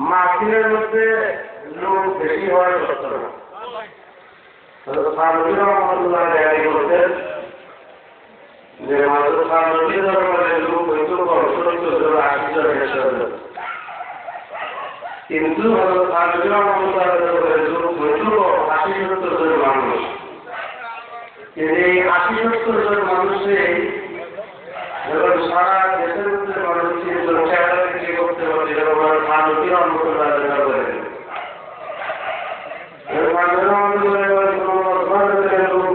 মাসিনের মধ্যে লোক বেশি হওয়ার কথা না। বলতেন যে লোক হয়তো 80 কিন্তু লোক হয়তো 80-70 জন মানুষ। এই 80-70 জন মানুষে যখন সারা দেশের মধ্যে মানুষ কি করতে পারে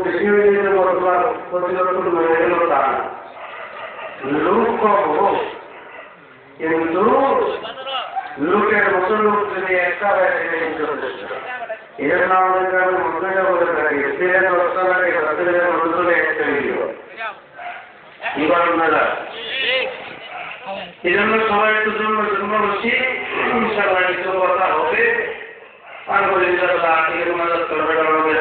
বেশি হয়ে গেলে প্রতিরক্ষণ হয়ে গেল তা লোক কম হোক, কিন্তু লোকের মতো লোক যদি একটা এর জন্য আমাদের গ্রামে মন্ত্রীরা বলে থাকি ছেলে 10টা লাগে ছেলেদের মন্ত্রে একটা ভিডিও কি করেন না। এই জন্য সবাই একটু জন্ম বসি ইনশাআল্লাহ কিছু কথা হবে। আর বলি ইনশাআল্লাহ আজকের মাঝে করবে আমাদের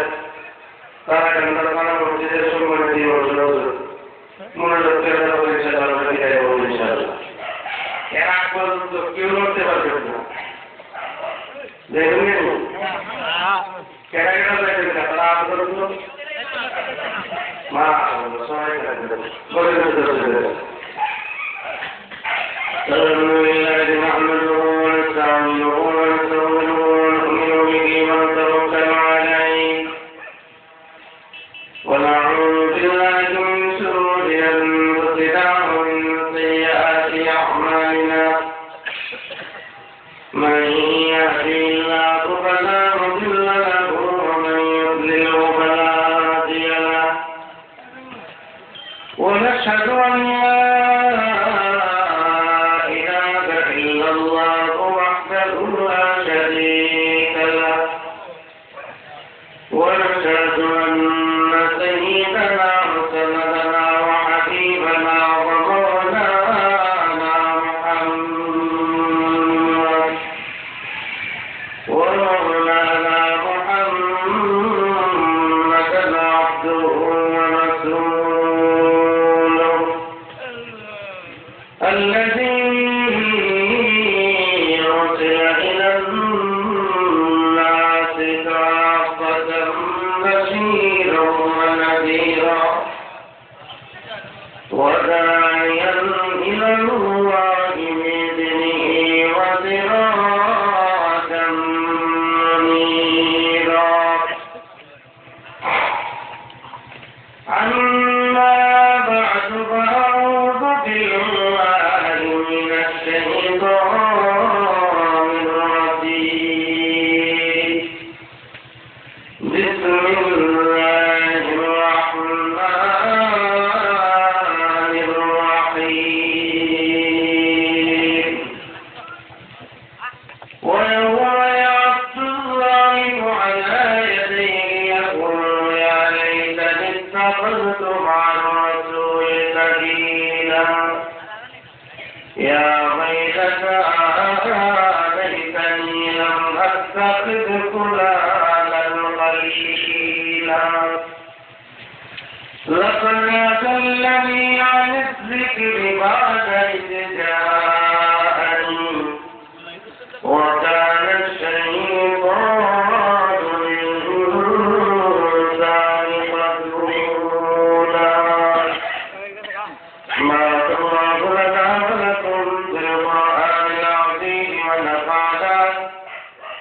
তারা ঘন্টার কানা মসজিদের সম্মান দিয়ে মনোযোগ করে বলি ইনশাআল্লাহ বিদায় বলি ইনশাআল্লাহ। এর আগ পর্যন্ত কেউ করতে পারবে না। দেখুন কেনা কেনা দেখবেন তারা আগ পর্যন্ত মা সবাই বলে نحمده ونستعينه ونستغفره ونؤمن به ونتوكل عليه ونعوذ بالله من شرور أنفسنا ومن سيئات أعمالنا من يهده الله فلا مضل له ومن يضلل فلا هادي له ونشهد أن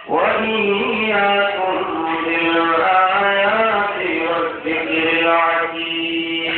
وإياكم بالآيات والذكر الحكيم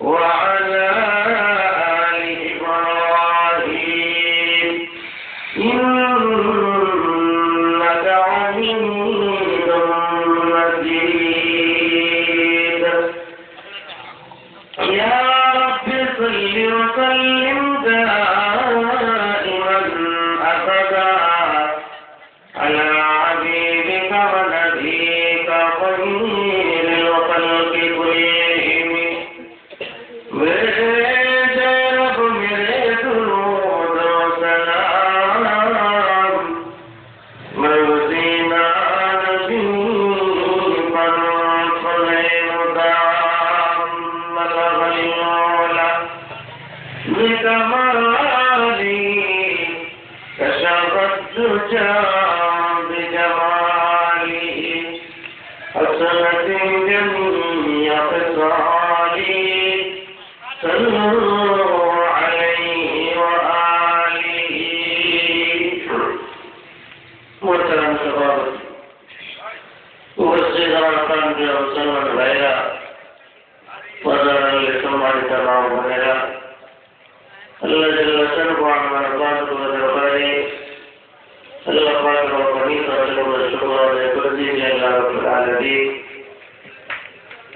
وعلى آل إبراهيم إنك حميد مجيد يا رب صل وسلم دائما أبدا على حبيبك ونبيك خير الخلق كلهم मेरे रब मेरे दुरूद व सलाम मदीना नबी पर फले मुदाम मलगलियोला बिकमाली कशफत दुजा बिजमाली हसनत जमीय खसाली صلوا عليه وآله محترم شباب وسجد الأركان بأوسن الغيرة وزارة الإسلام تمام غيرة الله جل شأنه عن مرضاته وذكره الله قادر وقدير وجل الشكر لكل جل رب العالمين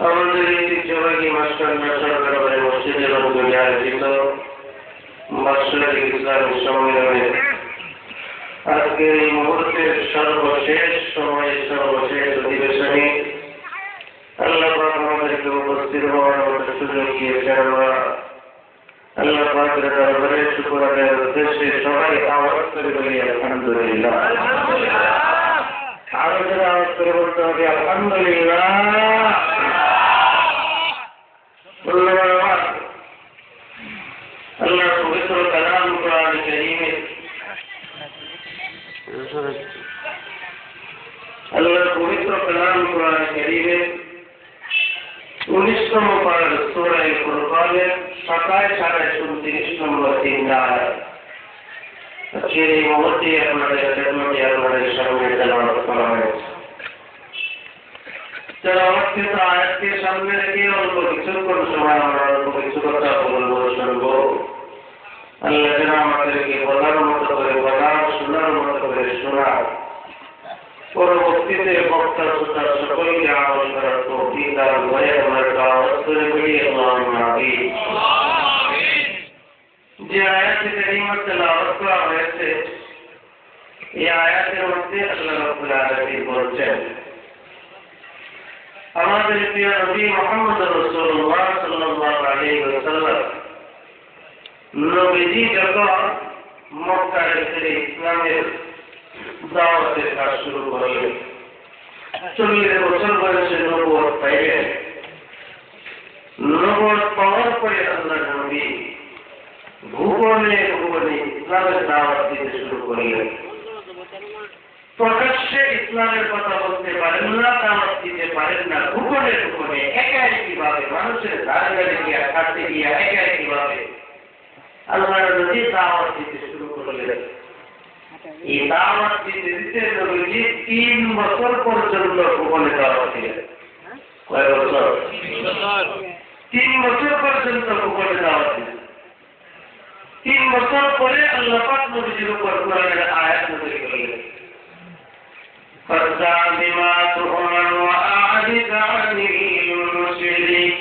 আমাদের এই ঐতিহ্যবাহী মাস্টার করে মসজিদের দুনিয়া আয়োজিত মাস্টার ইসলামী সম্মেলনে আজকের এই মুহূর্তের সর্বশেষ সময় সর্বশেষ অধিবেশনে আল্লাহ আমাদেরকে উপস্থিত হওয়ার মতো সুযোগ দিয়েছেন। আল্লাহ পাকের দরবারে শুকর আদায়ের উদ্দেশ্যে সবাই আওয়াজ করে বলি আলহামদুলিল্লাহ। আরো যারা আওয়াজ করে বলতে হবে আলহামদুলিল্লাহ। আল্লাহ পবিত্র কালাম কোরআন কারীমে আল্লাহ পবিত্র কালাম কোরআন কারীমে 19তম পারা সূরা ফুরকানের 27-29 নম্বর 3 আয়াত আজকের এই মুহূর্তে আপনাদের খেদমতে আপনাদের সামনে তেলাওয়াত করা হয়েছে। তেলাওয়াতকৃত আয়াতকে সামনে রেখে অল্প কিছুক্ষণ সময় আমরা অল্প কিছু কথা বলবো শুনবো। আল্লাহ যেন আমাদেরকে বলার মতো করে বলা শোনার মতো করে শোনা পরবর্তীতে বক্তা শ্রোতা সকলকে আমল করার তৌফিক দান করে আমরা দাওয়াত করে বলি আল্লাহুম্মা আমিন। যে আয়াতে কারিমা তেলাওয়াত করা হয়েছে এই আয়াতের মধ্যে আল্লাহ রাব্বুল আলামিন বলছেন আমাদের প্রিয় নবী মুহাম্মদ রাসূলুল্লাহ সাল্লাল্লাহু আলাইহি ওয়াসাল্লাম নবীজি যখন মক্কায় এসে ইসলামের দাওয়াতের কাজ শুরু করলেন 40 বছর বয়সে নবুয়ত পাইলেন। নবুয়ত পাওয়ার পরে আল্লাহ নবী ভুবনে ভুবনে ইসলামের দাওয়াত দিতে শুরু করলেন। প্রকাশ্যে ইসলামের কথা বলতে পারেন না, দাওয়াত দিতে পারেন না, ভুবনে ভুবনে একাকিভাবে মানুষের ধারে ধারে গিয়া কাছে গিয়া একাকিভাবে আল্লাহ নবী দাওয়াত দিতে শুরু করলেন। এই দাওয়াত দিতে দিতে নবীজি 3 বছর পর্যন্ত ভুবনে দাওয়াত দিলেন। কয় বছর? 3 বছর পর্যন্ত ভুবনে দাওয়াত দিলেন। 3 বছর পরে আল্লাহ পাক নবীজির উপর কোরআনের আয়াত নাযিল করলেন। فَاصْدَعْ بِمَا تُؤْمَرُ وَأَعْرِضْ عَنِ الْمُشْرِكِينَ।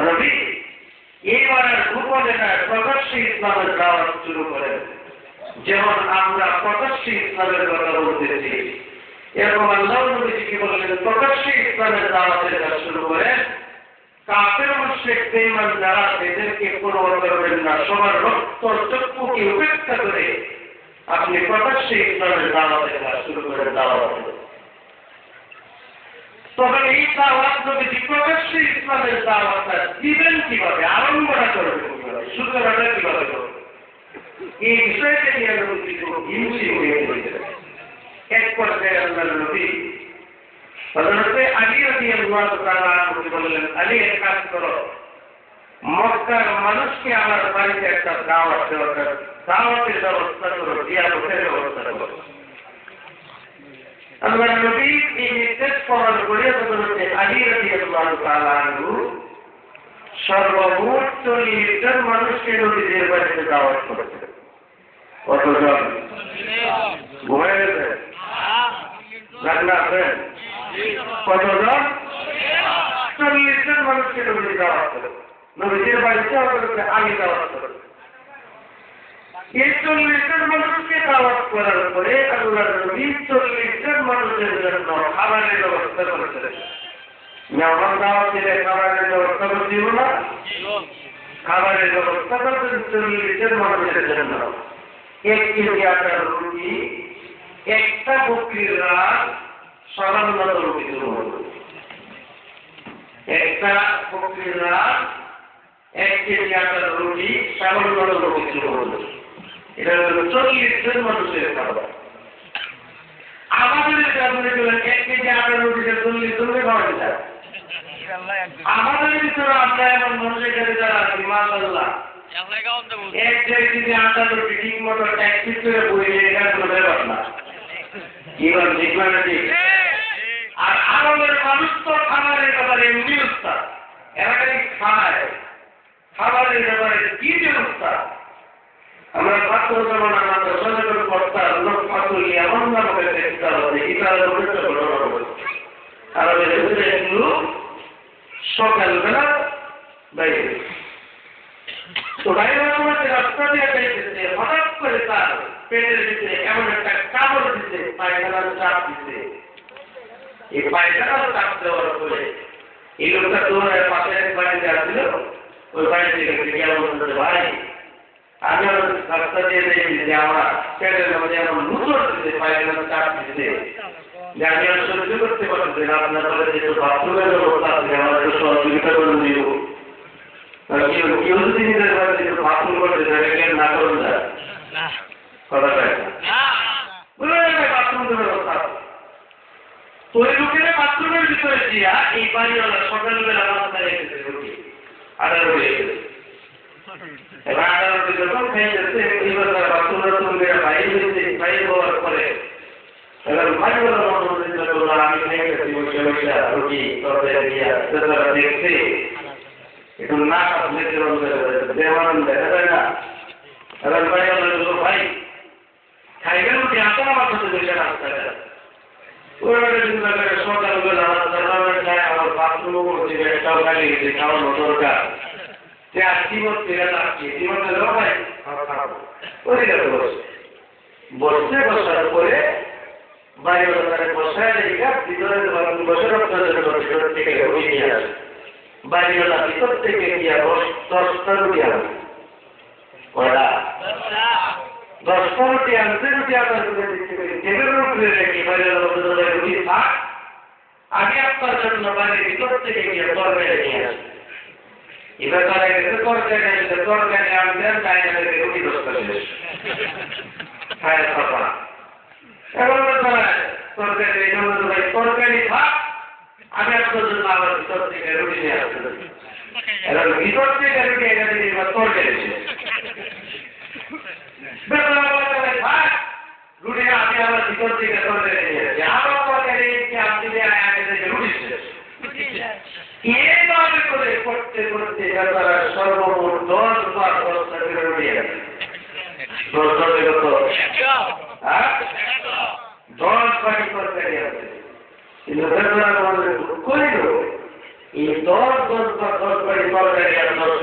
নবী এইবার গোপনে না প্রকাশ্যে ইসলামের দাওয়াত শুরু করেন। যেমন আমরা প্রকাশ্যে ইসলামের কথা বলতেছি এরকম আল্লাহ নবীজিকে বললেন প্রকাশ্যে ইসলামের দাওয়াতের কাজ শুরু করেন। কাফের মুশরিক বেঈমান যারা এদেরকে পরোয়া করবেন না, সবার রক্ত চক্ষুকে উপেক্ষা করে আপনি প্রকাশ্যে ইসলামের দাওয়াতের কাজ শুরু করেন। দাওয়াত তবে এই দাওয়াত নবীজি প্রকাশ্যে ইসলামের দাওয়াতটা দিবেন কিভাবে, আরম্ভটা করবেন কিভাবে, সূচনাটা কিভাবে করবেন, এই বিষয়টা নিয়ে নবীজি খুব হিমশিম হয়ে পড়েছিলেন। এক পর্যায়ে আল্লাহর নবী হযরত আলী রাদিয়াল্লাহু তাআলা আনহু বললেন, আলী এক কাজ করো, মক্কার মানুষকে আমার বাড়িতে একটা দাওয়াত দেওয়ার দাওয়াতের ব্যবস্থা করো, জিয়ারতের ব্যবস্থা করো। আল্লাহ নবী এই নির্দেশ পালন করে হযরত আলী রাদিয়াল্লাহু তাআলা আনহু সর্বমোট 40 জন মানুষকে নবীদের বাড়িতে দাওয়াত করেছেন। কতজন? ঘুমায় গেছে? জানলা আছে? কতজন? 40 জন মানুষকে নবীদের দাওয়াত করেছেন। নবীদের বাড়িতে হযরত আলী দাওয়াত করেছেন। এই 40 জন মানুষকে দাওয়াত করার পরে আল্লাহ নবী 40 জন মানুষের জন্য খাবারের ব্যবস্থা করেছিলেন। মেহমান দাওয়াত দিলে খাবারের ব্যবস্থা করছিল না? খাবারের ব্যবস্থা করতেন 40 জন মানুষের জন্য। 1 কেজি আটার রুটি, একটা বকরির রাত, সামান্য রুটি হল। একটা বকরির রাত, 1 কেজি আটার রুটি, সামান্য রুটি হল। এটা হলো 40 জন মানুষের খাবার। আমাদের কাছে 1 কেজি আটার রুটিতে 40 জনকে খাওয়াতে চায়। আমাদের ভিতরে আমরা এমন মানুষের কাছে যারা আছি মাশাআল্লাহ 1 কেজি আটার রুটি ঠিক মতো ট্যাক্সি করে বইলে এটা কোনো ব্যাপার না। কি বল ঠিক না ঠিক? আর আরবের মানুষ তো খাবারের ব্যাপারে এমনি উস্তাদ। এরা খালি খায়, খাবারের ব্যাপারে কি যে উস্তাদ। আমরা ছাত্র যখন আমাদের সচেতন কর্তা লোক পাতুলি এমন নামকে দেখতে হবে ইতার লোকের ঘটনা হবে। আরবের ভিতরে একটু সকালবেলা বাইরে তো বাইরে রাস্তা দিয়ে যাইতেছে, হঠাৎ করে তার পেটের ভিতরে এমন একটা কাপড় দিতে, পায়খানার চাপ দিতে। এই পায়খানার চাপ দেওয়ার পরে এই লোকটা দৌড়ায় পাশে এক বাড়িতে আসছিল, ওই বাড়ি থেকে কেমন বলতে ভাই আমি রাস্তা দিয়ে দেখি যে আমার পেটের মধ্যে এমন মুসর দিতে, পায়খানার চাপ দিতে যে আমি আর সহ্য করতে পারছি না। আপনার কাছে যেহেতু বাথরুমের ব্যবস্থা আছে আমার একটু সহযোগিতা করে দিব। কেউ যদি নিজের ঘরে যেহেতু বাথরুম করতে চায় কেন না করুন যায় কথাটা বাথরুমের ব্যবস্থা আছে। তো ওই লোকের বাথরুমের ভিতরে দিয়া এই বাড়িওয়ালা সকালবেলা মাথায় রেখেছে রুটি, আটা রুটি রেখেছে। এবার আটা রুটি যখন খেয়ে যাচ্ছে এইবার তার বাথরুমের বাইরে হয়েছে, বাইরে হওয়ার পরে এবার বাড়িওয়ালা আমি খেয়ে গেছি বসে বসে রুটি তরকারি দিয়া সেটা দেখছে একটু না খাচ্ছে দেওয়ান দেখা যায় না। এবার বাড়িওয়ালা ভাই খাইবেন রুটি আসা আমার সাথে বসে রাস্তায় সকালবেলা আমার বাথরুম করছি একটাও খালি গেছে খাওয়ানো দরকার যে আর জীবন ফিরে যাচ্ছি জীবনের ভাই ওই গেল বসে বসার পরে বাইরে বসায় ভিতরে বসে ভিতর থেকে ওই নিয়ে আসে বাড়িওয়ালা ভিতর থেকে গিয়া 10টা রুটি আনবে। কয়টা? 10টা রুটি আনতে রুটি আপনার টেবিলের উপরে রেখে বাড়িওয়ালা রুটি থাক, আগে আপনার জন্য বাড়ির ভিতর থেকে গিয়ে তরকারি নিয়ে আসে। এবার তারা গেছে তরকারি আনবেন বাইরে রুটি 10টা শেষ খায় খাপা। এখন তারা তরকারি থাক, আমি আপনার জন্য আবার ভিতর থেকে রুটি নিয়ে আসতে এখন ভিতর থেকে রুটি এখানে এবার তরকারি রুটি আমি আমার ভিতর থেকে তরকারি নিয়ে আসছি, আমার তরকারি আপনি রুটি শেষ। এইভাবে করে করতে করতে তারা সর্বমোট 10 বা 10টা রুটি আছে। 10 বাটি তরকারি আছে। কিন্তু করিল এই 10 বা 10 বাটি তরকারি আর 10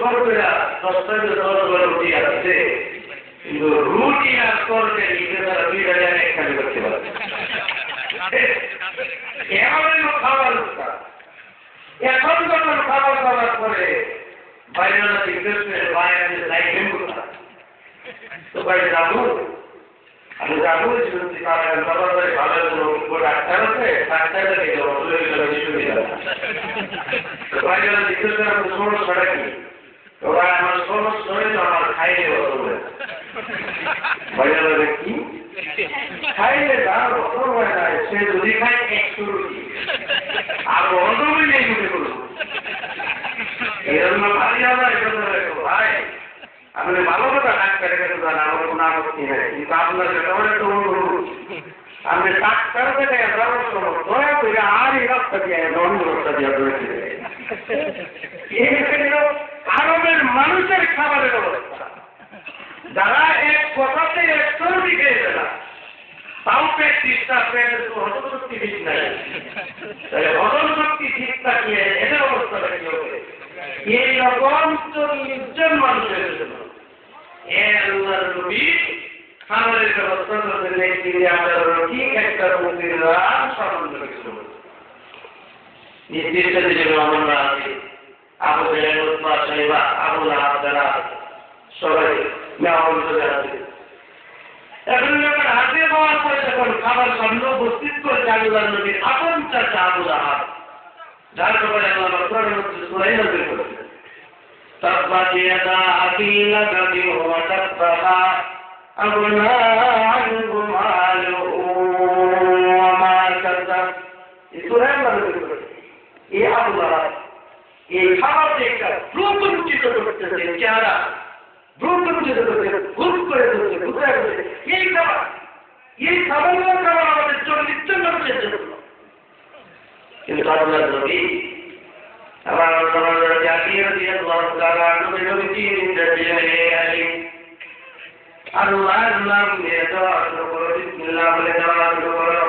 রুটি আছে, কিন্তু রুটি আর তরকারি তারা 2 জায়গায় একখানে করতে পারে। এমন খাবার এখন যখন খাবার খাবার করে বাইরে বাইরে লাইফেন কোথা তো বাইরে যাবো আমি যাবো ভালো ডাক্তার আছে ডাক্তারটা সমস্যাটা কি আমার সমস্যা হয়ে তো আমার খাইলে বাইরে কি খাইলে তার অসর হয় না, সে যদি খায় 100 রুটি আর অন্ধবই নেই রুটি করবো এরকম ভারী হবে ভাই আপনি ভালো কথা ডাক্তারের কাছে যান, আমার কোনো আপত্তি নেই, কিন্তু আপনার সেটা একটা অনুভব আমি ডাক্তার থেকে যাওয়ার সময় দয়া করে আর এই রাস্তা দিয়ে অন্য রাস্তা দিয়ে ধরেছে। আরবের মানুষের খাবারের অবস্থা, যারা এক কথাতে একশো দিকে না তাও পেট ঠিকঠাক হজম শক্তি ঠিক নাই, হজম শক্তি ঠিক থাকলে এদের অবস্থাটা কি হবে? এইরকম 40 জন মানুষের জন্য খাবারের ব্যবস্থা করতে ঠিক একটা মুক্তির সামান্য কিছু নির্দিষ্ট হিসেবে আমরা আছি। আবু সাহেবা আবুল যারা সবাই আছে। এখন যখন হাতে পাওয়ার পরে যখন খাবার সামনে উপস্থিত করে আল্লাহ নবীর আপন চাচা আবুল আহাব, যার ব্যাপারে আল্লাহ প্রধানমন্ত্রী সূরা নাযিল করেছেন, তাব্বাত ইয়াদা আবি লাহাবিন ওয়া তাব্বা আগনা আনহু মালুহু ওয়া মা কাসাব। এই সূরা নাযিল করেছেন। এই আবুল আহাব এই খাবার একটা প্রকৃতিত করতেছে, চেহারা প্রকৃতিত করতেছে, ভুল করে দিচ্ছে, বুঝে গেছে এই খাবারগুলো খাবার আমাদের 40 জন মানুষের জন্য। কিন্তু আল্লাহ নবী আবার জাতীয় দিয়ে আল্লাহর নাম নিয়ে দেওয়া শুরু করো, বিসমিল্লাহ বলে দেওয়া শুরু করো।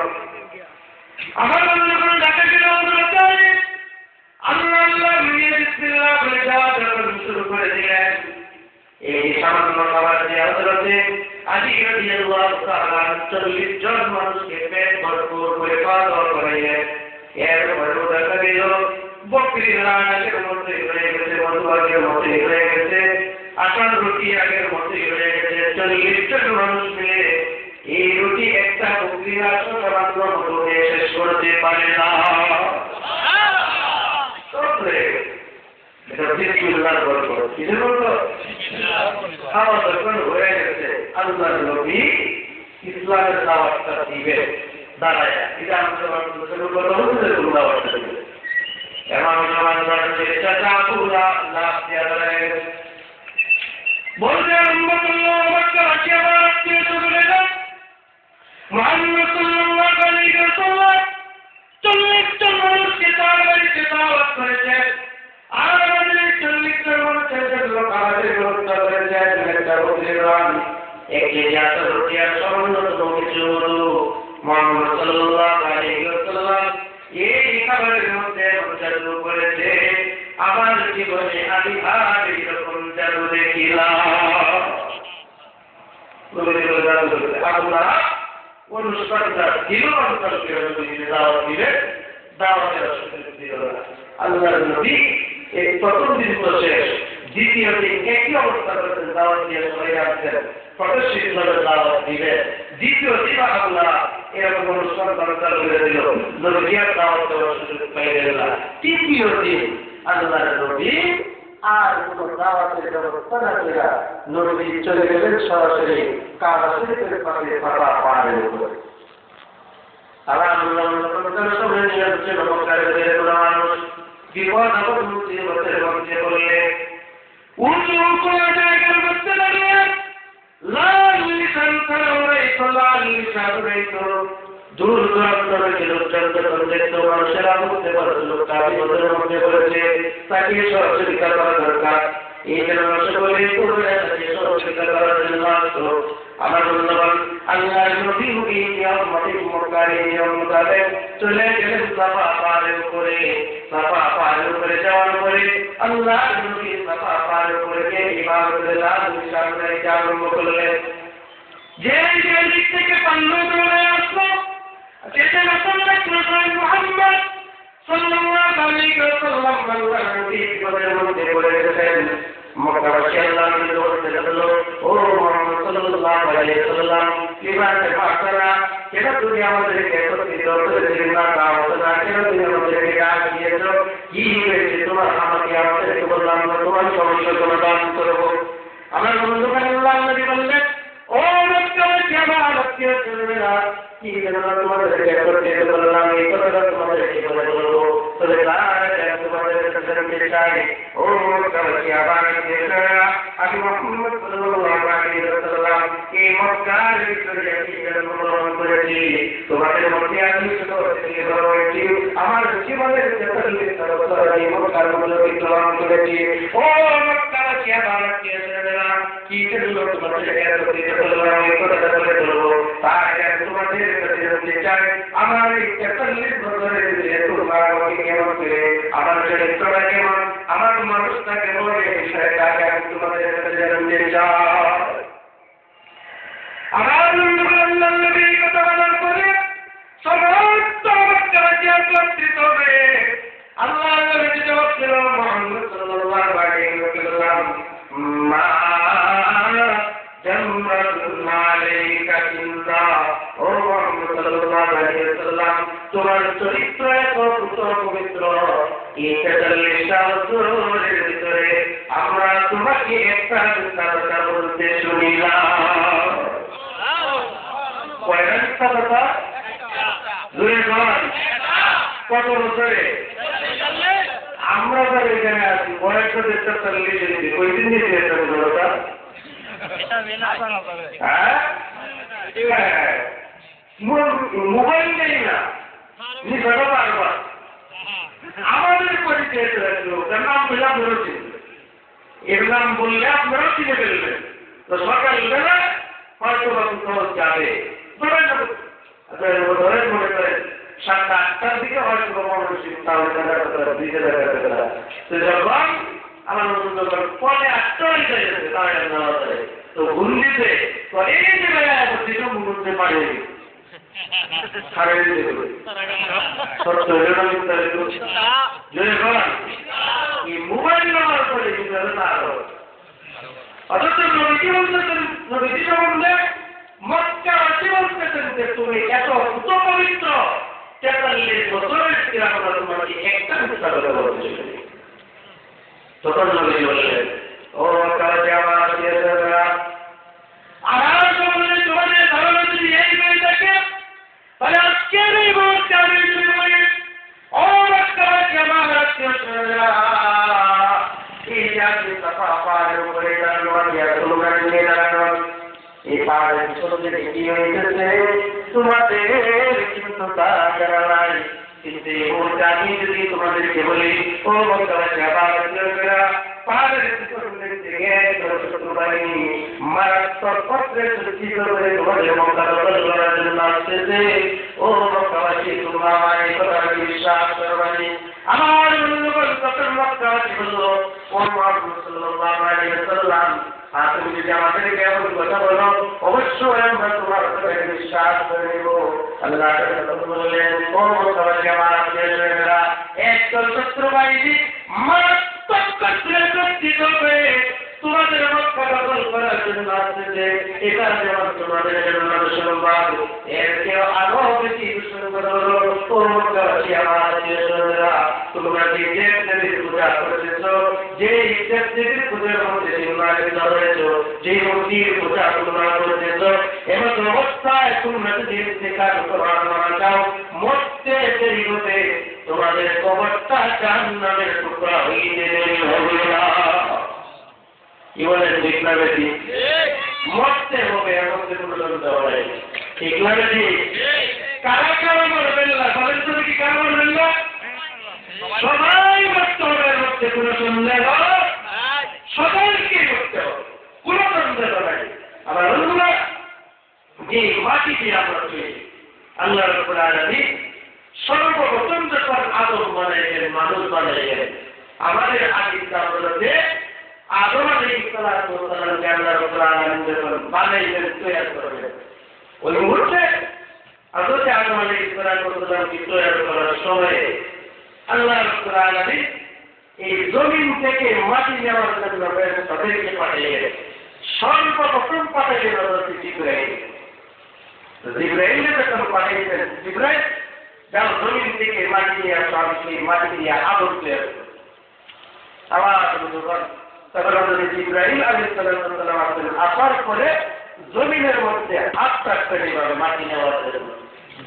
আমার অন্য কোনো ডাকা গেলে আল্লাহ আল্লাহ নিয়ে বিসমিল্লাহ বলে দেওয়া শুরু করে দিলেন। এই সামান্য খাবার দিয়ে হযরতে আলী রাদিয়াল্লাহু তাআলা 40 জন মানুষকে পেট ভরপুর করে খাওয়া দাওয়া করাইলেন। এরপরে দেখা গেল বকরির আগের মধ্যে হয়ে গেছে, মধু আগের মধ্যে হয়ে গেছে, আটার রুটি আগের মধ্যে হয়ে গেছে। 40 জন মানুষ মিলে এই রুটি একটা বকরির আসমাত্র মতো শেষ করতে পারে না। এটা বিসমিল্লাহর বরকত। কিসের বরকত? খাওয়া যখন হয়ে গেছে আল্লাহর নবী ইসলামের দাওয়াতটা দিবে দাঁড়ায়। এটা আমাদের দাওয়াতটা দিবে। এমন সমাজ বলতে আরম্ভ করলো, মক্কা বাসী আমার আত্মীয় স্বজনেরা মুহাম্মদ সাল্লাল্লাহু আলাইহি ওয়াসাল্লাম 40 জন মানুষকে তার বাড়িতে দাওয়াত করেছেন। আর আমাদের 40 জন মানুষের জন্য খাবারের ব্যবস্থা করেছেন। একটা বকরির রান, 1 কেজি আটা রুটি আর সামান্যতম কিছু মধু। মুহাম্মদ সাল্লাল্লাহু আলাইহি ওয়াসাল্লাম এই খাবারের মধ্যে জাদু করেছে। আমার জীবনে আমি আর এরকম জাদু দেখিলাম। আপনারা অনুষ্ঠানটা দিল, দাওয়াত দিবে, দাওয়াতের আল্লাহ নবী এই প্রথম দিন তো শেষ, দ্বিতীয় দিন একই অবস্থা করেছেন, দাওয়াত দিয়ে সবাই আসছেন, প্রতিষ্ঠিতভাবে দাওয়াত দিবে। দ্বিতীয় দিন আল্লাহ এরকম অনুষ্ঠান করা চালু করে দিল, নবীর দাওয়াত দেওয়ার সুযোগ পাইলেন না। তৃতীয় দিন আল্লাহ নবী আর কোন দাওয়াতের ব্যবস্থা না করে নবী চলে গেলেন সরাসরি কাবা শরীফের পাশে ফাঁকা পাহাড়ের উপরে। মানুষ বিপদ আপদ মুসিবতের মধ্যে পড়লে উঁচু কোনো জায়গার মধ্যে দাঁড়িয়ে লাল লিসান উড়াইতো, লাল লিসান উড়াইতো। দূর দূরান্ত থেকে লোকজন যখন দেখতো মানুষেরা বুঝতে পারতো লোকটা বিপদের মধ্যে পড়েছে, তাকে সহযোগিতা করা দরকার। এই জন্য সকলে তাকে সহযোগিতা করার জন্য আসতো। আমার মূল্যবান আল্লাহর নবী এই নিয়ম মতে মক্কার এই নিয়ম মোতাবেক চলে গেলেন সাফা পাহাড়ের উপরে। সাফা পাহাড়ের উপরে যাওয়ার পরে আল্লাহর নবী সাফা পাহাড়ের উপরে গিয়ে ইবাদতের লাল নিশান রেখে আরম্ভ করলেন। যে দিক থেকে পাল্লু চলে আসলো যেটা মুহাম্মদ সাল্লাল্লাহু আলাইহি ওয়াসাল্লাম আল্লাহর নবী বিপদের মধ্যে পড়ে গেছেন। মক্কাবাসী আল্লাহর নবী বলতে লাগলো, ও মুহাম্মদ সাল্লাল্লাহু আলাইহি ওয়াসাল্লাম, কিভাবে পাকরা কেন তুমি আমাদেরকে একত্রিত করেছিলে না, দাওয়াত না কেন তুমি আমাদেরকে ডাক দিয়েছো? কি হয়েছে তোমার? আমাকে আমাদেরকে বললাম না তোমার সমস্যা সমাধান করবো। আমার বন্ধুগণ আল্লাহর নবী বললেন, ও মক্কাবাসী আমার আত্মীয় স্বজনেরা, কি যেন তোমাদেরকে একত্রিত করলাম, এই কথাটা তোমাদেরকে বলবো। তবে তোমাদের কাছে চাই, ও মক্কাবাসী আমার আত্মীয়রা, আমি মুহাম্মদ সাল্লাল্লাহু আলাইহি ওয়াসাল্লাম এই মক্কার ভিতরে জন্মগ্রহণ করেছি। মক্কার মধ্যে বিদ্যমান করেছি। ও মক্কাবাসী আমার আত্মীয় স্বজনেরা, কি জন্য তোমাদের একত্রিত করলাম, এই কথাটা বলে বলবো। তাই আমি তোমাদের কাছে জানতে চাই, আমার এই ৪৩ বছরের ভিতরে তোমরা আমাকে কেমন করে, আমার চরিত্রটা কেমন, আমার মানুষটা কেমন, এই বিষয়টাকে আমি তোমাদের কাছে জানতে চাই। আমার আল্লাহর নবীর কথা বলার পরে সমস্ত মক্কাবাসী একত্রিত হবে। আল্লাহর নবী জবাব দিল, মুহাম্মদ সাল্লাল্লাহু আলাইহি ওয়াসাল্লাম, মা জামরাতুন আলাইকা ইল্লা, ও মুহাম্মদ সাল্লাল্লাহু আলাইহি ওয়াসাল্লাম, তোমার চরিত্র এত পবিত্র, এই ৪৩ বছরের ভিতরে আমরা তোমাকে একটা কথা বলতে শুনিলাম। কয়টা মিথ্যা কথা? জোরে বল। কত বছরে? আমরা যারা এখানে আছি বয়স ৪৩, ওই দিন দিয়েছে মোবাইল নেই না, নিশাটা বারবার আমাদের পরিচয় নাম বলে আপনারও চিনবেন, এর নাম বললে আপনারাও চিনে ফেলবেন। তো সকালবেলা হয়তো কোথাও যাবে, ধরেন মনে করেন ৭টা ৮টার দিকে হয়তো মনসিক, তাহলে দিকে দেখা তো যখন আমার যখন পরে ৮টা হয়ে যাচ্ছে তাহলে নেওয়া যায়, তো ঘুম দিতে তো এই যে মুখে পাড়িয়ে দিই ছাড়িয়ে দিতে হবে সত্য মোবাইল নেওয়ার পরে কিন্তু তার অথচ নবীজি বলতেছেন, নবীজি সম্বন্ধে মক্কাবাসী বলতেছেন যে তুমি এত পবিত্র ৪৩ বছরের আমরা তোমাকে একটা মিথ্যা কথা বলতে শুনি। তখন নবীজি বললেন, ও মক্কাবাসী আমার আত্মীয়রা, আমার সম্বন্ধে তোমাদের ধারণা যদি এই হয়ে থাকে, তাহলে আজকের এই মুহূর্তে আমি যদি বলি, ও মক্কাবাসী আমার আত্মীয়রা, এই জাতি কথা পাহাড়ের উপরে দাঁড়ানো, তোমরা নিয়ে দাঁড়ানো, এই পাহাড়ের পিছনে কি হয়েছে তোমাদের কিন্তু তা জানা নাই। কিন্তু এই মুহূর্তে আমি যদি তোমাদেরকে বলি, ও মক্কাবাসী আমার আত্মীয়রা, পাহাড়ের পিছনে থেকে শত্রু বাহিনী মারাত্মক পত্রে সজ্জিত করে তোমাদের মক্কা দখল করার জন্য আসতেছে, ও মক্কাবাসী তোমরা আমার এই কথা বিশ্বাস করবানি। আমার বন্ধুগণ তখন মক্কাবাসী বলল, ও মুহাম্মদ সাল্লাল্লাহু আলাইহি ওয়াসাল্লাম, তুমি যদি আমাদেরকে এমন কথা বলো অবশ্যই আমরা তোমার কথাকে বিশ্বাস করে নেব। আল্লাহ বললেন, ও মক্কাবাসী আমার আত্মীয়রা, একদল শত্রু বাহিনী মারাত্মক পত্রে সজ্জিত হয়ে তোমাদের মক্কা দখল করার জন্য আসতেছে। এটা যেমন তোমাদের জন্য সংবাদ, এর কেউ আরো বেশি দুঃসংবাদ হলো, ও মক্কাবাসী আমার আত্মীয়রা, তোমরা যে দেবদেবীর পূজা করেছ, যে দেবদেবীর পূজার মধ্যে নিমগ্ন হয়েছ, যে মূর্তির পূজা তোমরা করেছ, এমন অবস্থায় তোমরা যদি কাজ মানা চাও, মরতে দেরি হতে তোমাদের কবরটা জাহান্নামের টুকরা হইতে দেরি হবে না। কি বলেন ঠিক না বেশি? মরতে হবে, এমন কোনো সন্দেহ নেই। ঠিক না বেশি? কারা কারা মরবেন না বলেন তো, কি কারা মরবেন না? সবাই মরতে হবে, এর মধ্যে কোনো সন্দেহ, সবাইকে মরতে হবে, কোনো সন্দেহ নাই। আবার বন্ধুরা, যে মাটি দিয়ে আমরা তৈরি, আল্লাহ রাব্বুল আলামিন সর্বপ্রথম যখন আদম বানাইলেন, মানুষ বানাইলেন, আমাদের আকিদা বলতে আদম আলাইহিস সালাতু ওয়াস সালামকে আল্লাহ রাব্বুল আলামিন যখন বানাইলেন, তৈরি করলেন, ওই মুহূর্তে হযরত আদম আলাইহিস সালাতু ওয়াস সালামকে তৈরি করার সময় আল্লাহ রাব্বুল আলামিন এই জমিন থেকে মাটি নেওয়ার জন্য তাদেরকে পাঠিয়ে সর্বপ্রথম পাঠাইলেন হযরত জিবরাইল। জিবরাইল যখন পাঠিয়েছেন, জিবরাইল যাও জমিন থেকে মাটি নিয়ে আসো, আমি সেই মাটি দিয়ে আদম তৈরি করব। আবার তখন হযরত জিবরাইল আলাইহিস সালাম আসলেন, আসার পরে জমিনের মধ্যে হাত রাখতে এইভাবে মাটি নেওয়ার জন্য,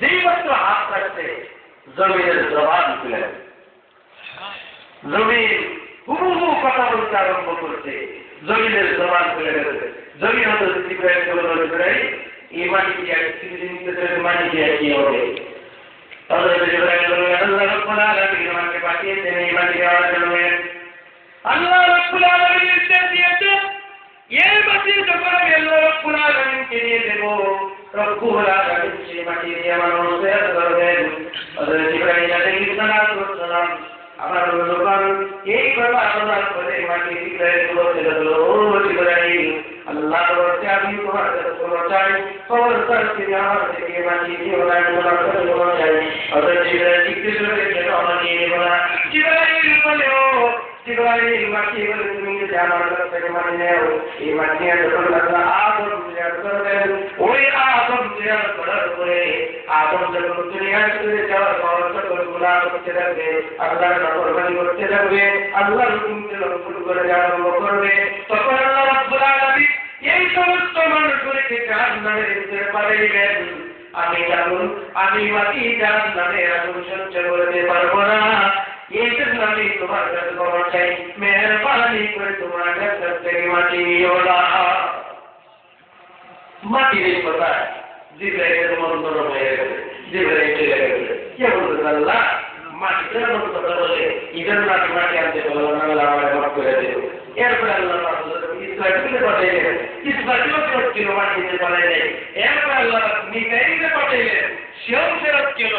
যেই মাত্র হাত রাখতে জমিনের জবান খুলে গেল, জমিন হুবহু কথা বলতে আরম্ভ করছে, জমিনের জবান খুলে গেছে। জমিন হযরত জিবরাইলকে বলল, জিবরাইল এই মাটি দিয়ে কিছুদিন মাটি দিয়ে কি হবে? হযরত জিবরাইল আল্লাহ রাব্বুল আলামিন আমাকে পাঠিয়েছেন এই মাটি দেওয়ার জন্য। আল্লাহ রাব্বুল আলামিন নির্দেশ দিয়েছেন এই মাটি যখন আমি আল্লাহ রাব্বুল আলামিনকে দিয়ে দেব, রব্বুল আলামিন সেই মাটি দিয়ে আমার অনুসরণ করবেন। হযরত জিবরাইল আলাইহিস সালাম আমার যখন এই কথা আলোচনা করে মাটি জিবরাইল বলতে লাগলো, ও জিবরাইল, আল্লাহ বলতে আমি তোমার কাছে কোনো চাই, খবর করছি আমার থেকে মাটি দিও না, তোমার কাছে কোনো চাই। হযরত জিবরাইল জিজ্ঞেস করে কেন আমরা নিয়ে নেব না? জিবরাইল বলে, ও জিবরাইল, মাটি বলে তুমি যদি আমার কাছ থেকে মাটি নেও, এই মাটি নিয়ে যখন আল্লাহ আদম জিয়ারত করবেন, ওই আদম জিয়ারত করার পরে আদম যখন দুনিয়ায় চলে যাওয়ার পর সকল গুনাহ করতে থাকবে, আল্লাহর নাফরমানি করতে থাকবে, আল্লাহর হুকুমকে লঙ্ঘন করে আরম্ভ করবে, তখন আল্লাহ রাব্বুল আলামিন এই সমস্ত মানুষগুলিকে জাহান্নামের ভিতরে পাঠাইবেন। আমি জানুন, আমি মাটি জাহান্নামের আগুন সহ্য করতে পারবো না, এই জন্য আমি তোমার কাছে ক্ষমা চাই, মেহরবানি করে তোমার কাছ থেকে মাটি নিও না। মাটির এই কথা জিবরাইলের মন নরম হয়ে গেছে, জিবরাইল চলে গেছে। কে বলতে আল্লাহ মাটিতে এমন কথা বলে, এই জন্য আমি মাটি আনতে বললাম, আল্লাহ আমাকে মাফ করে দেব। এরপরে আল্লাহ ইসরাইলকে পাঠাইলেন, ইসরাইলও ফেরত ছিল, মাটি দিতে পারে নাই। এরপরে আল্লাহ মিকাইলকে পাঠাইলেন, সেও ফেরত ছিল।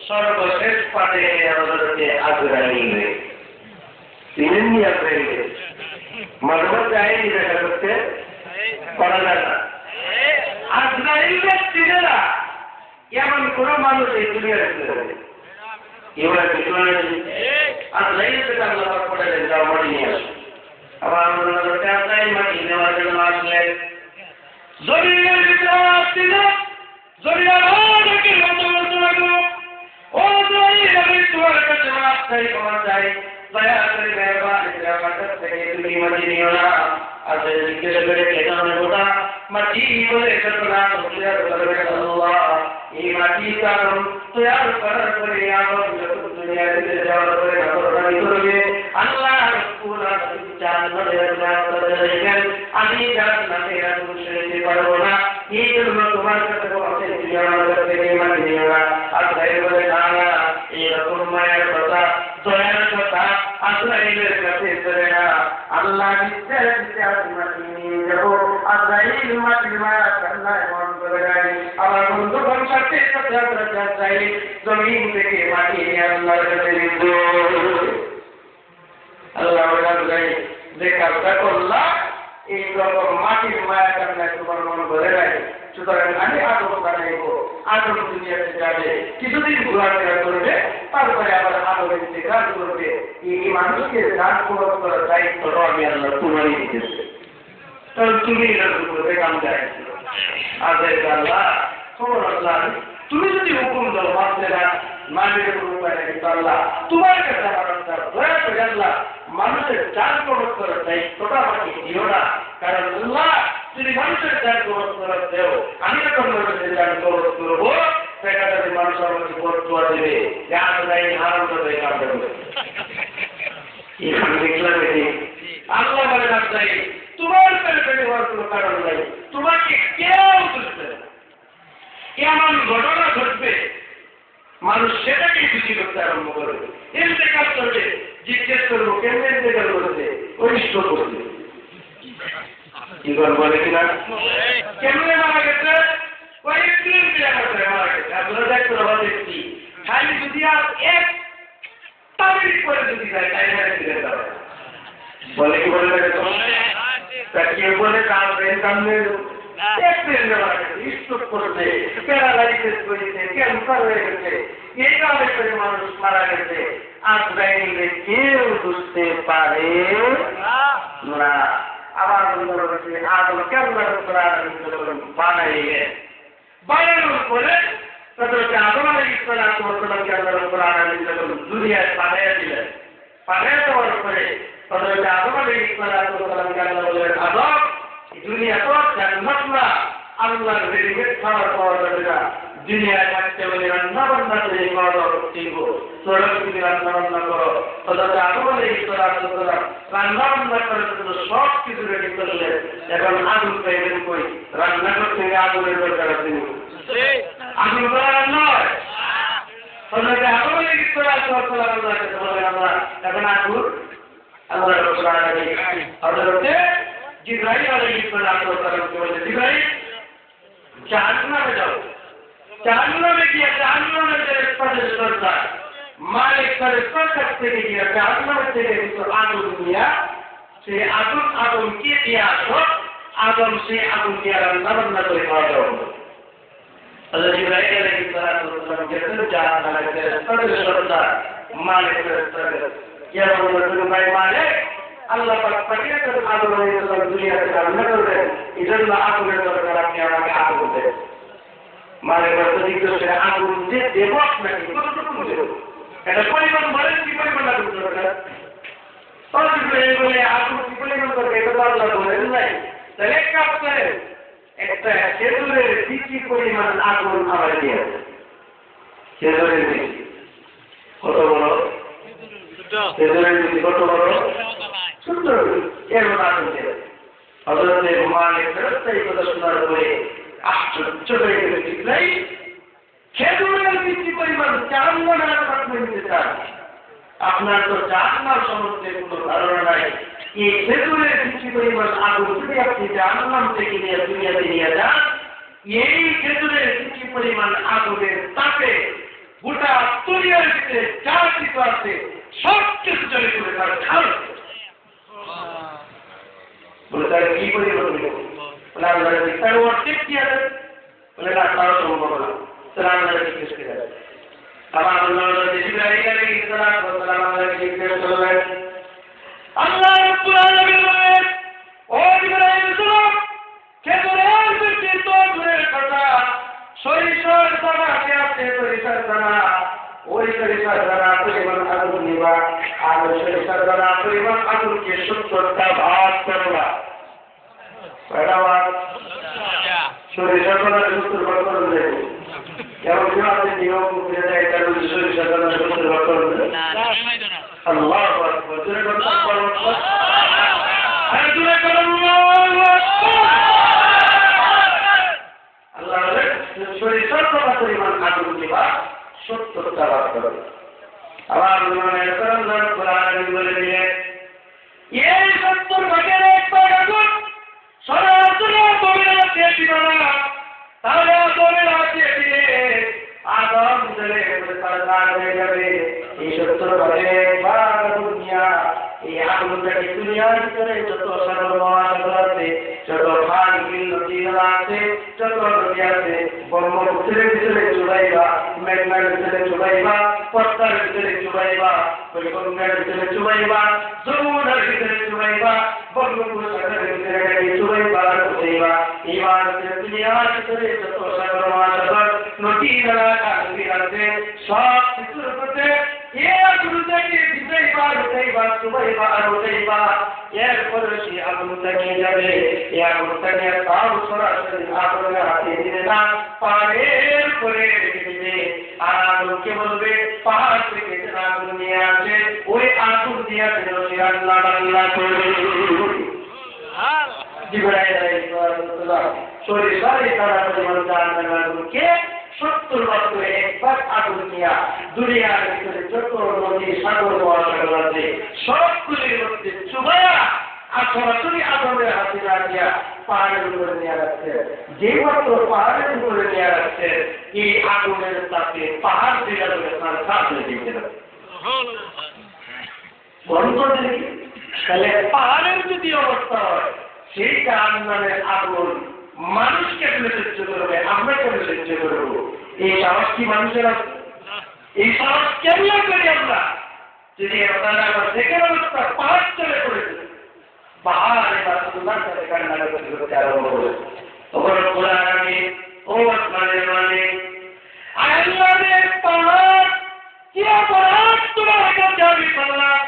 সর্বশেষ পাঠিয়ে আমাদেরকে আজরাইল, তিনিই আজরাইল। মানব চাইনি দেখা করতে করা যায় না। আজরাইলের চিনেরা এমন কোন মানুষ এই দুনিয়ার ভিতরে এবার আজরাইলকে আল্লাহ পাঠাইলেন, যাও মাটি নিয়ে আসো। আবার আমাদেরকে আজরাইল মাটি নেওয়ার জন্য আসলেন। জমিনের ভিতরে আসছিল, জমিনের অনেকের মতো বলতে লাগলো, ও জমিন, আমি তোমার কাছে মাফ চাই, ক্ষমা চাই, দয়া করে মেহরবানি করে আমার কাছ থেকে তুমি মাটি নিও না। আজকে জিজ্ঞেস করে কেন গোটা মাটি বলে ঘটনা তৈরি করবে আল্লাহ। এই মাটি কারণ তৈরি করার পরে আমার যখন দুনিয়া থেকে যাওয়ার পরে নাফরমানি করবে, আল্লাহ রাব্বুল আলামিন জান্নাতের নিয়ামত দেবেন, আমি জান্নাতের আগুন সইতে পারবো না। এই জন্য তোমার কাছে বলতে আমার কাছ থেকে মাটি নিও না। আজরাইল বলে, না না, এইরকম মায়ের কথা, দয়ার কথা আজরাইলের কাছে চলে না। আল্লাহ নিশ্চয় মাটি নিয়ে যাবো। আজরাইল মাটির মায়া কান্নায় মন করে যায়। আমার বন্ধুগণ সাথে সাথে আজরাইল জমিন থেকে মাটি নিয়ে আল্লাহর কাছে দিত। আল্লাহ আজরাইল যে কাজটা করলাম, এই রকম মাটির মায়া কান্নায় তোমার মন করে যায়, সুতরাং আমি আদম বানাইব। আদম দুনিয়াতে যাবে, কিছুদিন ঘোরাফেরা করবে, তারপরে আবার আদম ইন্তেকাল করবে। এই মানুষকে দান পূরণ করার দায়িত্বটা আমি আল্লাহ তোমারই দিতেছি। তাহলে তুমি এটার উপরে কাম যায়। আল্লাহ খবর আল্লাহ, তুমি যদি হুকুম দাও মানতে না, মানবে কোনো উপায় নেই। কিন্তু আল্লাহ তোমার কাছে আমার দয়া করে আল্লাহ মানুষের দান পূরণ করার দায়িত্বটা আমাকে দিও না। কারণ আল্লাহ যদি মানুষের দান পূরণ করার দেও, আমি যখন মানুষের দান পূরণ করবো, সেখানে মানুষ আমাকে বর্তমান দেবে, হারাম করবে, কাম করবে। এখানে দেখলাম আল্লাহ বলেন, আপনাই তোমার পেরে হওয়ার কোনো কারণ নাই, তোমাকে কেউ বুঝবে না। এমন ঘটনা ঘটবে, মানুষ সেটাকে খুশি করতে আরম্ভ করবে, ইন্তেকাল করবে, জিজ্ঞেস করবো কেমন ইন্তেকাল করছে, অনিষ্ট করবে। কি বলে কিনা কেমনে মারা গেছে, কয়েকদিন মারা গেছে। আপনারা দেখতে দেখছি, খালি যদি আর এক তারিখ করে যদি যায়, তাই বলে কি বলে কেউ বলে সামনে স্ট্রোক করছে, প্যারালাইসিস করেছে, ক্যান্সার হয়ে গেছে, এইভাবে করে মানুষ মারা গেছে। আজরাইলে কেউ বুঝতে পারে না। আবার আদম কেমন বানাইলেন, বানানোর পরে তাদেরকে আদম আলাইহিস সালামকে আল্লাহ রাব্বুল আলামিন যখন দুনিয়ায় পাঠিয়ে দিলেন, পাঠিয়ে দেওয়ার পরে তাদেরকে আদম আলাইহিস সালামকে আল্লাহ বললেন, আদম দুনিয়া তো জান্নাত না, আল্লাহর রেডিমেড খাবার পাওয়া যাবে না। দুনিয়ায় থাকতে হলে রান্না বান্না করে খাওয়া শিখব, তোরা তুমি রান্না বান্না করো। তাদেরকে আদম আলাইহিস সালাম রান্না বান্না করার জন্য সব কিছু রেডি করলেন। এখন আগুন পাইবেন কই? রান্না করতে আগুনের দরকার আছে, আগুন করা নয়। হযরত আদম আলাইহিস সালাম আল্লাহ এখন আগুন আল্লাহ রাব্বুল আলামিন হযরত জিবরাইল আলাইহিস সালামকে বলে জিবরাইল জাহান্নামে যাও জাহান্নামে গিয়ে জাহান্নামের যে সরদার মালিক সরকার থেকে গিয়ে জাহান্নামের থেকে কিছু আগুন নিয়ে সেই আগুনকে দিয়ে আসো আদম সেই আগুন দিয়ে রান্না করে খাওয়া যাবে হযরত জিবরাইল আলাইহিস সালাম যেতেন জাহান্নামের সরদার মালিক সরকার ইয়া বললেন ভাই মালিক আল্লাহ পাক পাঠিয়ে দেন আদম আলাইহিস সালাম দুনিয়াতে রান্না করবেন এজন্য আগুনের দরকার আপনি আমাকে আগুন দেন মালিক বলতে আগুন দিয়ে দেব আপনাকে কতটুকু দেব এটা পরিমাণ বলেন কি পরিমাণ আগুন দরকার বলে আগুন কি পরিমাণ করবে এটা তো আল্লাহ বলেন নাই তাহলে কাছে একটা খেজুরের বিচি পরিমাণ আগুন আমার দিয়ে খেজুরের বিচি কত বড় খেজুরের বিচি কত বড় ছোট এর আগুন দেবে হযরত মালিক এই কথা শোনার পরে আশ্চর্য হয়ে গেল জিবরাইল খেজুরের বিচি পরিমাণ জাহান্নামের আগুন নিতে চান আপনার তো জাহান্নাম সম্বন্ধে কোনো ধারণা নাই এই খেজুরের বিচি পরিমাণ আগুন যদি আপনি জাহান্নাম থেকে নিয়ে দুনিয়াতে নিয়ে যান এই খেজুরের বিচি পরিমাণ আগুনের তাপে গোটা দুনিয়ার ভিতরে যা কিছু আছে সব কিছু চলে করে তার খাল বলে তার কি পরিমাণ বলে আল্লাহ তার অর্ধেক কি আছে বলে না তারও সম্ভব না তাহলে আল্লাহ জিজ্ঞেস করে আবার আল্লাহ জিবরাইল আলাইহিস সালাম আল্লাহকে জিজ্ঞেস করলেন আল্লাহ রাব্বুল আলামিন বলেন ও জিবরাইল সালাম খেজুরের বিচি তো দূরের কথা সরিষার দানাকে আছে সরিষার দানা ওই সরিষার দানা পরিমাণ আগুন নিবা আর সরিষার দানা পরিমাণ আগুনকে 70টা ভাগ করবা সরিষার দানা 70 ভাগ করবে কেমন কেউ আপনি নিয়ম করে দেয় এটা সরিষার দানা 70 ভাগ করবে আল্লাহু আকবার জোরে বলুন আল্লাহু আকবার আর জোরে বলুন আল্লাহু আকবার আল্লাহ সরিষার দানা পরিমাণ আগুন নিবা 70টা ভাগ করবে আবার আল্লাহ কোরআনে বলে দিলেন এই 70 ভাগের এক ভাগ আগুন সরাসরি তোমরা দিবা না তাহলে তোমরা দিলে আদম ধরে সরকার হয়ে যাবে এই 70 ভাগের এক ভাগ দুনিয়া এই আগুনটাকে দুনিয়ার ভিতরে যত সর্বমহাসাগর আছে যত খাল বিল নদী আছে যত নদী আছে ব্রহ্মপুত্রের ভিতরে চুবাইবা মেঘনার ভিতরে চুবাইবা পদ্মার ভিতরে চুবাইবা গঙ্গার ভিতরে চুবাইবা যমুনার ভিতরে চুবাইবা বঙ্গোপসাগরের ভিতরে চুবাইবা চুবাইবা এবার দুনিয়ার ভিতরে যত সর্বমহাসাগর নদী নালা খাল বিল আছে সব কিছুর উপরে আগুনটাকে দিতেইবা রুতেইবা চুবাইবা আর রুতেইবা এরপরে সে আগুনটা নিয়ে যাবে এই আগুনটা নিয়ে তাও সরাসরি আগুনের হাতে দিবে না পাহাড়ের করে রেখে দিবে আর আগুনকে বলবে পাহাড় থেকে যে আগুন নিয়ে আসে ওই আগুন দিয়ে যেন সে আল্লাহ আল্লাহ করবে জিবরাইল আলাইহিস সালাম সরিষার তারা পরিমাণ জাহান্নামের আগুনকে 70 বছরে একবার আগুন নিয়ে দুনিয়ার ভিতরে যত নদী সাগর মহাসাগর আছে সবগুলির মধ্যে চুবাইয়া আর সরাসরি আগুনের হাতে রাখিয়া পাহাড়ের উপরে নিয়ে রাখছে যে মাত্র পাহাড়ের উপরে নিয়ে রাখছে এই আগুনের তাপে পাহাড় দিয়ে তার সাথে দিতে হবে বন্ধ দেখি তাহলে পাহাড়ের যদি অবস্থা হয় সেই জাহান্নামের আগুন মানুষকে ফেলে সহ্য করবে আমরা কেন সহ্য করবো এই সাহস কি মানুষের আছে এই সাহস কেমন করি আমরা যদি আপনারা আবার দেখে অবস্থা পাহাড় চলে পড়েছে পাহাড় এবার তোমার সাথে কান্না করতে আরম্ভ করে তখন বলে আমি ও মানে আল্লাহর পাহাড় কি অপরাধ তোমার কাছে আমি করলাম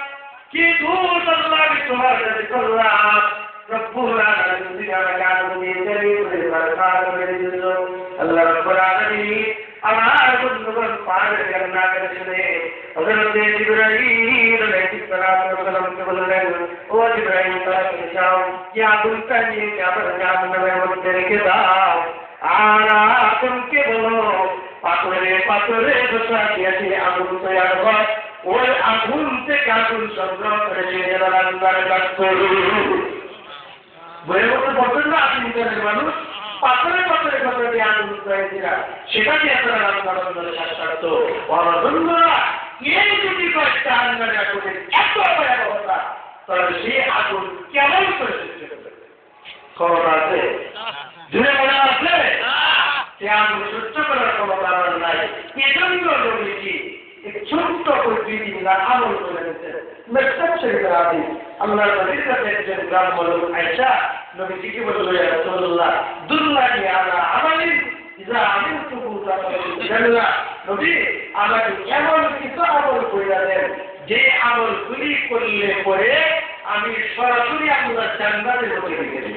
কি দোষ আল্লাহ আমি তোমার কাছে করলাম রব্বুল আলামিন দিনারা কানুন দিয়ে সরকার করে দিল আল্লাহ রব্বুল আলামিন আমার বন্ধুগণ পাহাড়ের কান্না করেছে হযরত জিবরাইল আলাইহিস সালামকে বললেন ও জিবরাইল তাড়াতাড়ি যাও কি আগুনটা নিয়ে আবার জাহান্নামের মধ্যে রেখে দাও আর আদমকে বলো পাথরে বসা দিয়েছে আগুন তৈরি হয়, ওই আগুন থেকে আগুন সংগ্রহ করে সেটা রান্নার কাজ করু। বইয়ের মধ্যে বলছেন না আদিমকালের মানুষ পাথরে পাথরে পাথরে দিয়ে আগুন তৈরিরা সেটা দিয়ে তারা রান্না বান্নার কাজ করতো। বন্ধুরা, এই যদি কয়েকটা আন্দারে আগুনের এত ভয়াবহতা, তাহলে সেই আগুন কেমন করে সৃষ্টি করবে? খবর আছে? জুড়ে মনে আছে? সে আগুন সহ্য করার ক্ষমতা আমার নাই। এজন্য নবীজি ছোট্ট পৃথিবীরা আমল করে দিতেন। আল্লাহর নবীর কাছে একজন ব্রাহ্মণ আয়েশা নবীজিকে বলল, ইয়া রাসূলুল্লাহ দুল্লানি আলা আমালিন ইযা আমিলতুহু তাফালু জান্নাহ। নবী, আমাকে এমন কিছু আমল কইরা দেন যে আমলগুলি করলে পরে আমি সরাসরি আল্লাহর জান্নাতে ঢুকে গেছি।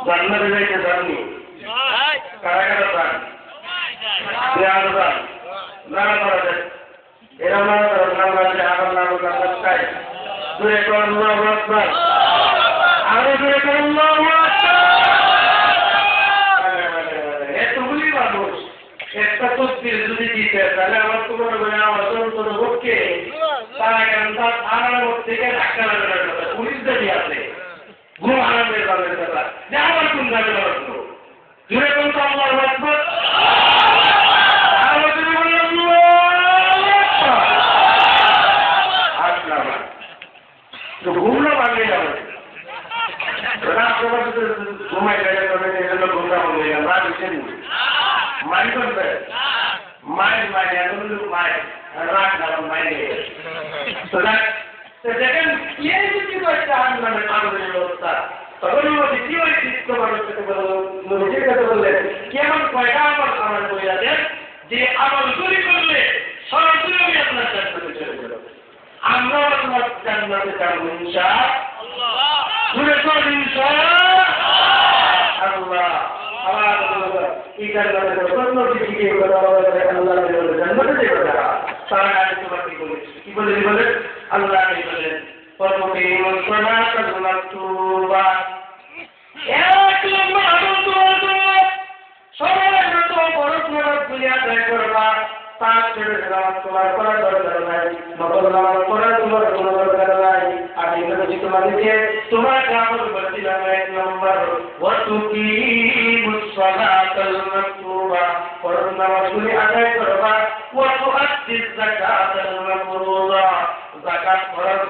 জান্নাতে যাইতে জানি কারা কারা যান? নানা করা যায় এরা নানা করা আমার নাম চাই দূরে করেন আরো দূরে করেন। এতগুলি মানুষ একটা তসবির যদি দিতে তাহলে আমার তো মনে করি আমার তোর ভোটকে তারা কেন তার থানার থেকে ধাক্কা লাগানোর কথা পুলিশ যদি আছে ঘুম আরামের দামের কথা যে আমার কোন দাবি লাগতো দূরে কোন তো আল্লাহ আকবার। ঘুমলো বানিয়ে যাবে ঘুমাই গেলে ঘুমরা হয়ে গেল মাইন করবে মাইন মাইন মাইন রাগ দাম মাইনে দেখেন এই যদি একটা আন্দোলনের আন্দোলনের ব্যবস্থা তখন দ্বিতীয় চিত্ত মানুষকে নদীর কাছে বললেন কেমন কয়টা আমল আমার বইয়া দেন যে আমলগুলি করলে সরাসরি আমি আপনার জান্নাতে চলে গেল। আমরা আপনার জান্নাতে যাব ইনশাআল্লাহ। ঘুরে চল ইনশাআল্লাহ। আমার এই জান্নাতে যত দিকে আল্লাহ জান্নাতে যাবে তারা আগে তোমাকে কি বলে আল্লাহ বলেন পরমকিম সালাতাল মাকতুবা এক নম্বর আমল সবাই তো বড় দুনিয়া আদায় করবা পাঁচ ছেড়ে নামাজ তোমার করার দরকার নাই, নকল নামাজ পড়ার তোমার কোনো দরকার নাই। আমি বলেছি তোমাদেরকে তোমার আমল বলছিলাম এক নম্বর ওয়াতুকিমুস সালাতাল মাকতুবা ফরজ নামাজগুলি আদায় করবা ওয়া তুআদ্দিজ যাকাতাল মাফরুযা যাকাত ফরজ